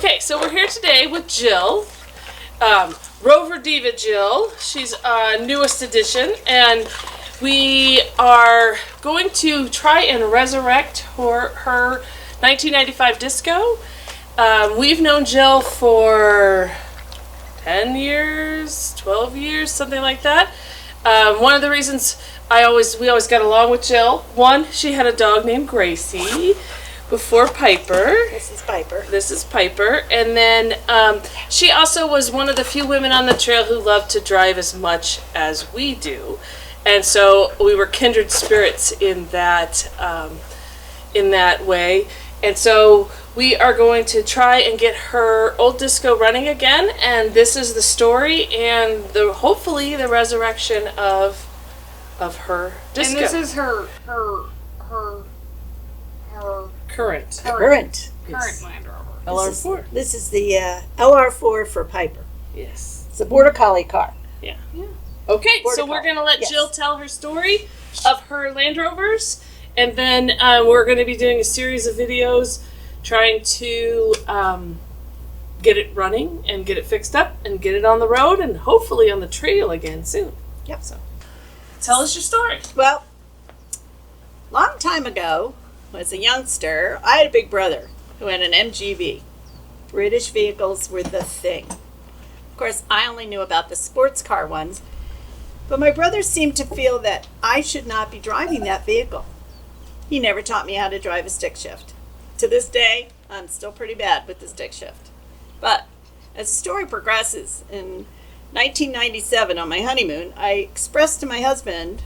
Okay, so we're here today with Jill, Rover Diva Jill. She's newest edition, and we are going to try and resurrect her 1995 Disco. We've known Jill for 10 years, 12 years, something like that. One of the reasons we always got along with Jill, one, she had a dog named Gracie before Piper. This is Piper. And then she also was one of the few women on the trail who loved to drive as much as we do. And so we were kindred spirits in that way. And so we are going to try and get her old disco running again. And this is the story and hopefully the resurrection of her disco. And this is her current Land Rover. LR4. This is the LR4 for Piper. Yes. It's a Border Collie car. Yeah. Okay, Border so we're Collie. going to let Yes. Jill tell her story of her Land Rovers, and then we're going to be doing a series of videos trying to get it running and get it fixed up and get it on the road and hopefully on the trail again soon. Yep. So, tell us your story. Well, long time ago, as a youngster, I had a big brother who had an MGV. British vehicles were the thing. Of course, I only knew about the sports car ones, but my brother seemed to feel that I should not be driving that vehicle. He never taught me how to drive a stick shift. To this day, I'm still pretty bad with the stick shift. But as the story progresses, in 1997 on my honeymoon, I expressed to my husband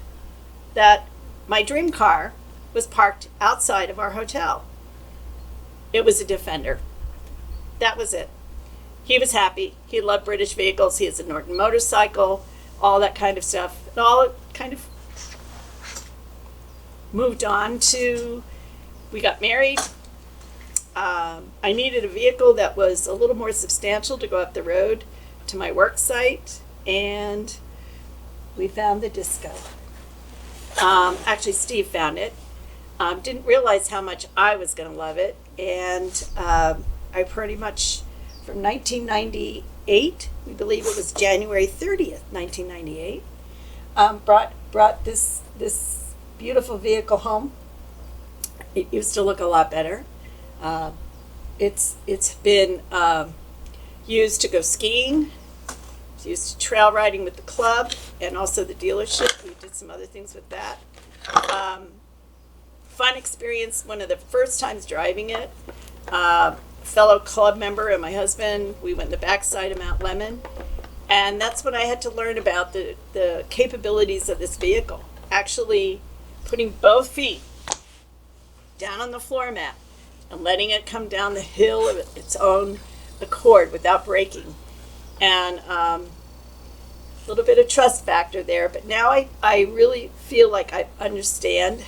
that my dream car was parked outside of our hotel. It was a Defender. That was it. He was happy. He loved British vehicles. He has a Norton motorcycle, all that kind of stuff. It all kind of moved on to, we got married. I needed a vehicle that was a little more substantial to go up the road to my work site, and we found the Disco. Actually, Steve found it. Didn't realize how much I was going to love it, and I pretty much, from 1998, we believe it was January 30th, 1998, brought this beautiful vehicle home. It used to look a lot better. It's been used to go skiing. It's used to trail riding with the club and also the dealership. We did some other things with that. Fun experience. One of the first times driving it. Fellow club member and my husband, we went in the backside of Mount Lemmon, and that's when I had to learn about the capabilities of this vehicle. Actually putting both feet down on the floor mat and letting it come down the hill of its own accord without braking. And a little bit of trust factor there, but now I really feel like I understand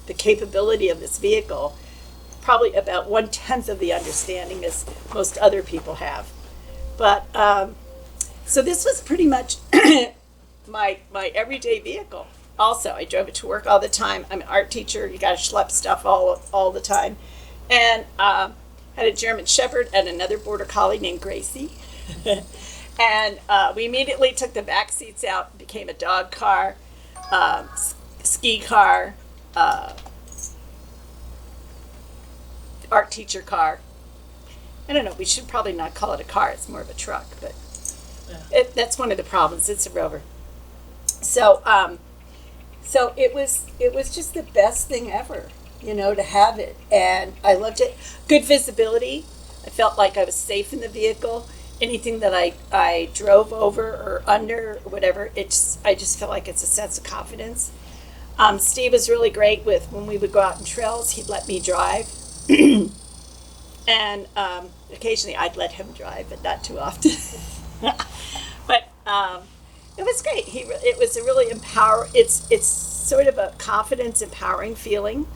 the capability of this vehicle, probably about 1/10 of the understanding as most other people have. But so this was pretty much my everyday vehicle. Also, I drove it to work all the time. I'm an art teacher. You got to schlep stuff all the time. And had a German Shepherd and another Border Collie named Gracie. And we immediately took the back seats out and became a dog car, ski car, art teacher car. I don't know, we should probably not call it a car, it's more of a truck, but that's one of the problems. It's a Rover. So it was just the best thing ever, to have it, and I loved it. Good visibility. I felt like I was safe in the vehicle. Anything that I drove over or under or whatever, I just felt like it's a sense of confidence. Steve was really great with when we would go out in trails, he'd let me drive. And occasionally I'd let him drive, but not too often. But it was great. It was a really it's sort of a confidence, empowering feeling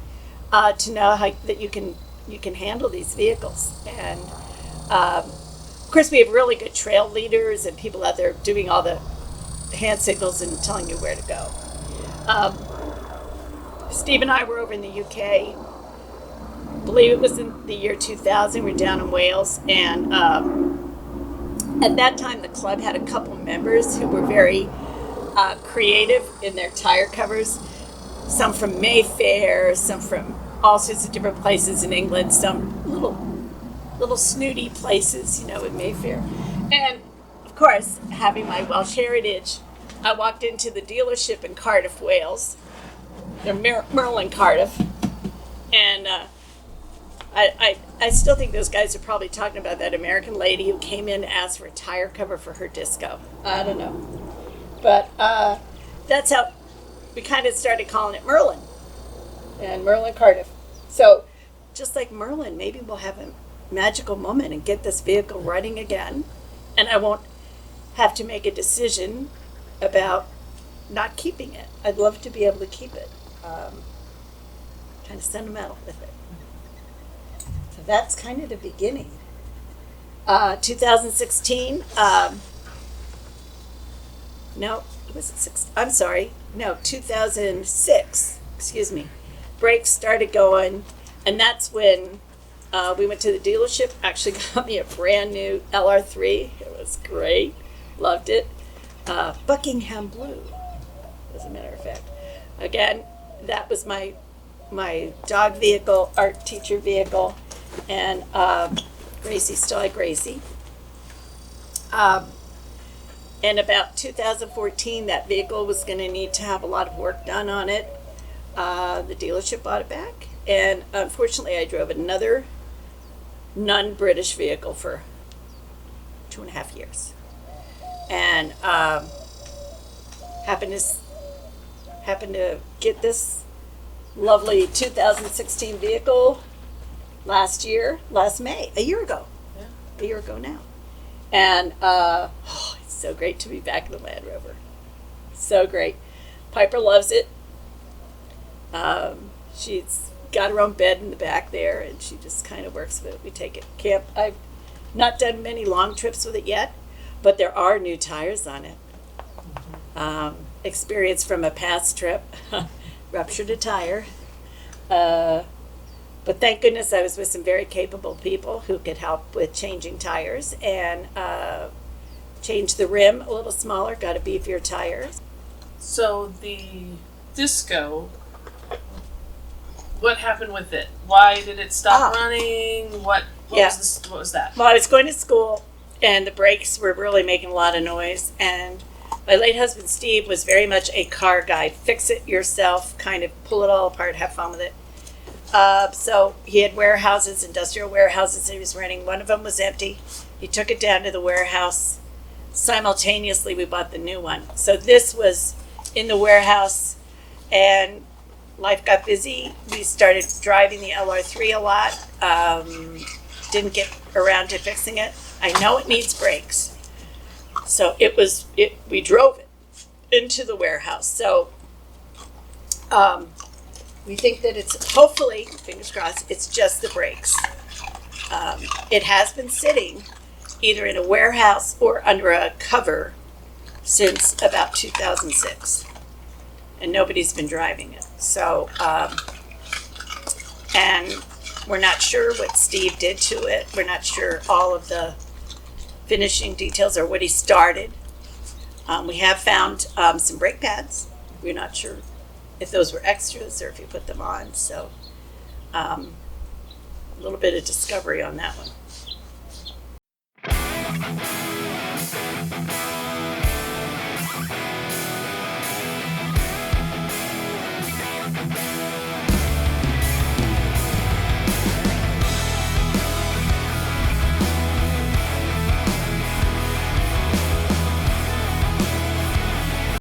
to know that you can handle these vehicles. And of course, we have really good trail leaders and people out there doing all the hand signals and telling you where to go. Steve and I were over in the UK believe it was in the year 2000. We're down in Wales, and at that time the club had a couple members who were very creative in their tire covers. Some from Mayfair, some from all sorts of different places in England, some little snooty places, in Mayfair. And of course, having my Welsh heritage, I walked into the dealership in Cardiff, Wales, Merlin Cardiff, and I still think those guys are probably talking about that American lady who came in to ask for a tire cover for her disco. I don't know. But that's how we kind of started calling it Merlin and Merlin Cardiff. So just like Merlin, maybe we'll have a magical moment and get this vehicle running again, and I won't have to make a decision about not keeping it. I'd love to be able to keep it. Kind of sentimental with it. So that's kind of the beginning. 2016, no, was it six? I'm sorry. No, 2006. Excuse me. Brakes started going, and that's when we went to the dealership. Actually, got me a brand new LR3. It was great. Loved it. Buckingham blue, as a matter of fact. Again, that was my dog vehicle, art teacher vehicle, and Gracie, still had Gracie. And about 2014, that vehicle was going to need to have a lot of work done on it. The dealership bought it back, and unfortunately, I drove another non-British vehicle for 2.5 years, and happened to get this lovely 2016 vehicle last May, a year ago now, and it's so great to be back in the Land Rover. So great. Piper loves it. She's got her own bed in the back there, and she just kind of works with it. We take it camp. I've not done many long trips with it yet, but there are new tires on it. Experience from a past trip, ruptured a tire. But thank goodness I was with some very capable people who could help with changing tires, and changed the rim a little smaller, got a beefier tire. So the disco, what happened with it? Why did it stop running? What was that? Well, I was going to school, and the brakes were really making a lot of noise, and my late husband Steve was very much a car guy. Fix it yourself, kind of pull it all apart, have fun with it. So he had warehouses, industrial warehouses that he was renting. One of them was empty. He took it down to the warehouse. Simultaneously, we bought the new one. So this was in the warehouse, and life got busy. We started driving the LR3 a lot. Didn't get around to fixing it. I know it needs brakes. So we drove it into the warehouse. So we think that it's, hopefully, fingers crossed, it's just the brakes. It has been sitting either in a warehouse or under a cover since about 2006. And nobody's been driving it. So, and we're not sure what Steve did to it. We're not sure all of the finishing details or what he started. We have found some brake pads. We're not sure if those were extras or if you put them on. So a little bit of discovery on that one.